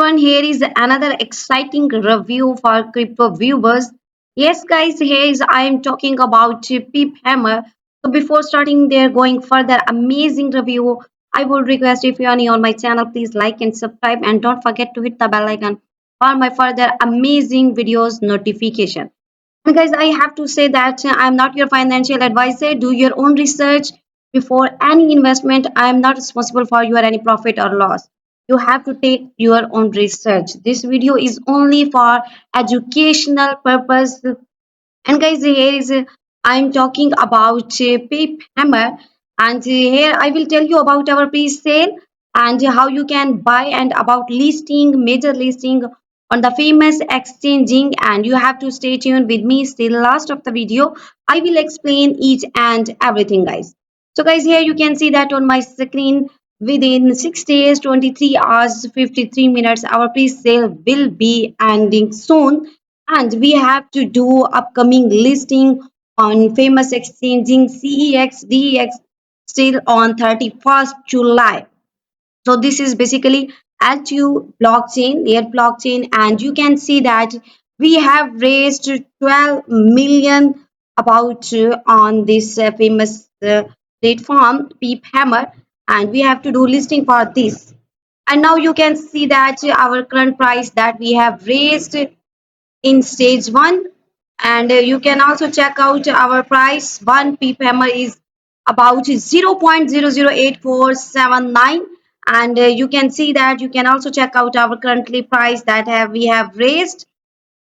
everyone, here is another exciting review for crypto viewers. Yes, guys, here is I am talking about Pip Hammer. So before starting there, going further, amazing review. I would request if you are new on my channel, please like and subscribe, and don't forget to hit the bell icon for my further amazing videos notification. And guys, I have to say that I'm not your financial advisor. Do your own research before any investment. I am not responsible for your any profit or loss. You have to take your own research. This video is only for educational purpose. And guys, here is I'm talking about Pip Hammer, and here I will tell you about our pre-sale and how you can buy and about listing, major listing on the famous exchanging. And you have to stay tuned with me till last of the video. I will explain each and everything, guys. So, guys, here you can see that on my screen. Within 6 days, 23 hours, 53 minutes, our pre-sale will be ending soon, and we have to do upcoming listing on famous exchanging CEX, DEX still on 31st July. So this is basically L2 blockchain, layer blockchain, and you can see that we have raised 12 million about on this famous platform, Peep Hammer, and we have to do listing for this. And now you can see that our current price that we have raised in stage one, and you can also check out our price. One ppm is about 0.008479, and you can see that you can also check out our currently price that we have raised.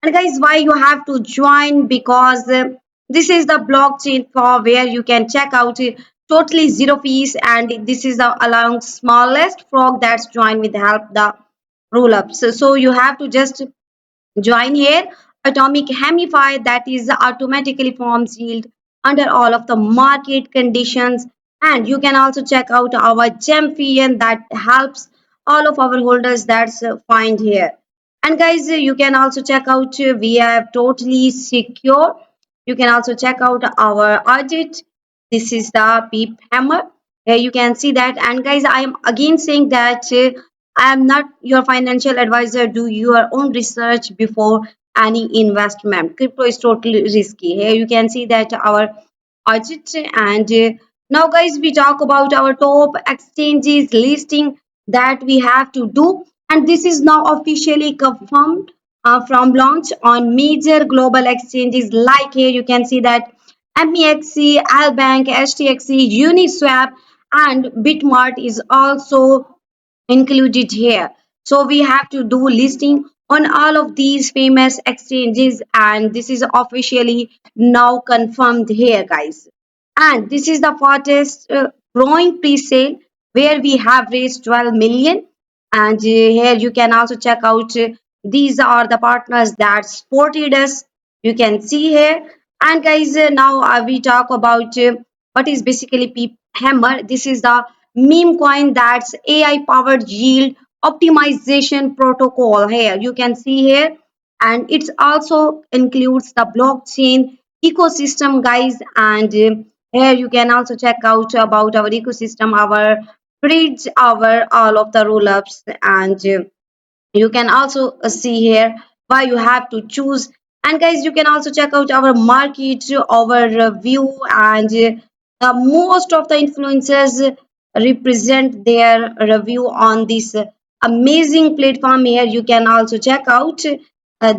And guys, why you have to join? Because this is the blockchain for where you can check out totally zero fees, and this is the allowing smallest frog that's joined with help the roll ups. So you have to just join here. Atomic Hamify that is automatically forms yield under all of the market conditions. And you can also check out our champion that helps all of our holders that's find here. And guys, you can also check out we are totally secure. You can also check out our audit. This is the Peep Hammer. Here you can see that. And guys, I am again saying that I am not your financial advisor. Do your own research before any investment. Crypto is totally risky. Here you can see that our audit. And now, guys, we talk about our top exchanges listing that we have to do. And this is now officially confirmed from launch on major global exchanges. Like here, you can see that MEXC, Albank, HTXC, Uniswap, and Bitmart is also included here. So we have to do listing on all of these famous exchanges, and this is officially now confirmed here, guys. And this is the fastest growing pre-sale where we have raised 12 million. And here you can also check out these are the partners that supported us. You can see here. And guys, now we talk about what is basically Peep Hammer. This is the meme coin that's AI powered yield optimization protocol. Here you can see here, and it also includes the blockchain ecosystem, guys. And here you can also check out about our ecosystem, our bridge, our all of the roll-ups, and you can also see here why you have to choose. And guys, you can also check out our market, our view, and most of the influencers represent their review on this amazing platform. Here you can also check out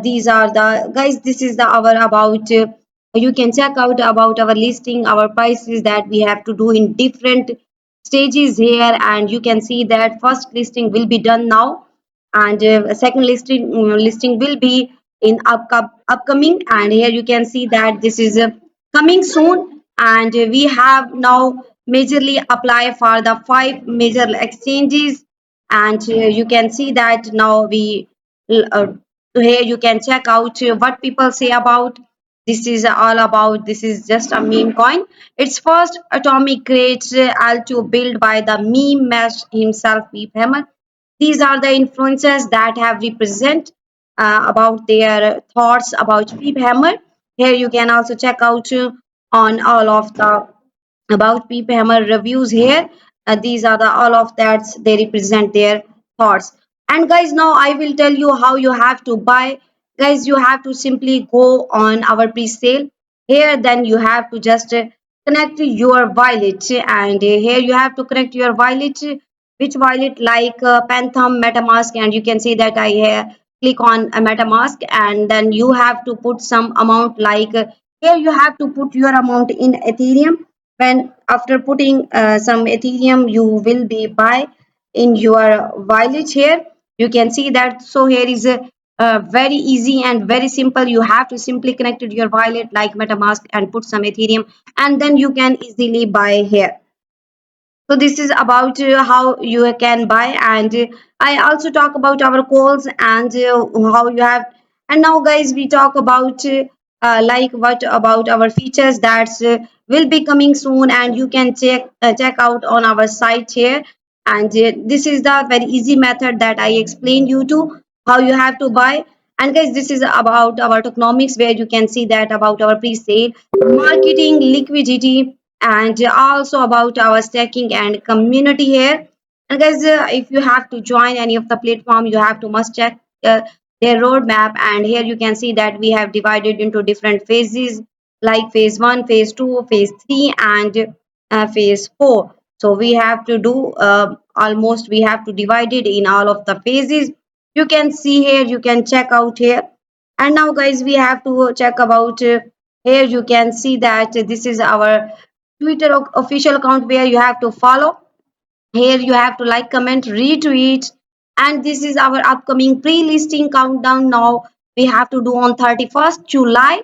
these are the guys, this is the our about you can check out about our listing, our prices that we have to do in different stages here. And you can see that first listing will be done now, and second listing will be in upcoming. And here you can see that this is coming soon. And we have now majorly apply for the 5 major exchanges. And you can see that now we uh, here you can check out what people say about this. Is all about this is just a meme coin. It's first atomic grade L2 built by the meme mesh himself, Pete Hammer. These are the influencers that have represent about their thoughts about Peep Hammer. Here you can also check out on all of the about Peep Hammer reviews here. These are the all of that they represent their thoughts. And guys, now I will tell you how you have to buy. Guys, you have to simply go on our pre-sale. Here, then you have to just connect your wallet, and here you have to connect your wallet. Which wallet? Like Phantom, MetaMask, and you can see that I click on a MetaMask, and then you have to put some amount. Like here, you have to put your amount in Ethereum. When after putting some Ethereum, you will be buy in your wallet here. You can see that. So here is a very easy and very simple. You have to simply connect to your wallet like MetaMask and put some Ethereum, and then you can easily buy here. So this is about how you can buy, and I also talk about our calls and how you have. And now, guys, we talk about like what about our features that will be coming soon, and you can check out on our site here. And this is the very easy method that I explained you to how you have to buy. And guys, this is about our tokenomics, where you can see that about our pre-sale, marketing, liquidity, and also about our stacking and community here. And guys, if you have to join any of the platform, you have to must check their roadmap. And here you can see that we have divided into different phases, like phase 1, phase 2, phase 3, and phase 4. So we have to do almost, we have to divide it in all of the phases. You can see here, you can check out here. And now, guys, we have to check about here. You can see that this is our Twitter official account, where you have to follow. Here you have to like, comment, retweet. And this is our upcoming pre-listing countdown. Now we have to do on 31st July.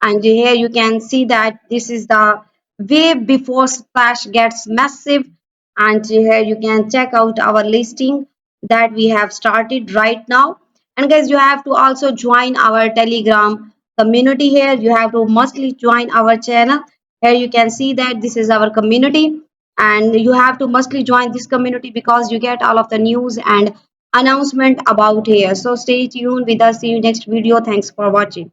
And here you can see that this is the way before Splash gets massive. And here you can check out our listing that we have started right now. And guys, you have to also join our Telegram community. Here you have to mustly join our channel. Here you can see that this is our community, and you have to mustly join this community because you get all of the news and announcement about here. So stay tuned with us. See you next video. Thanks for watching.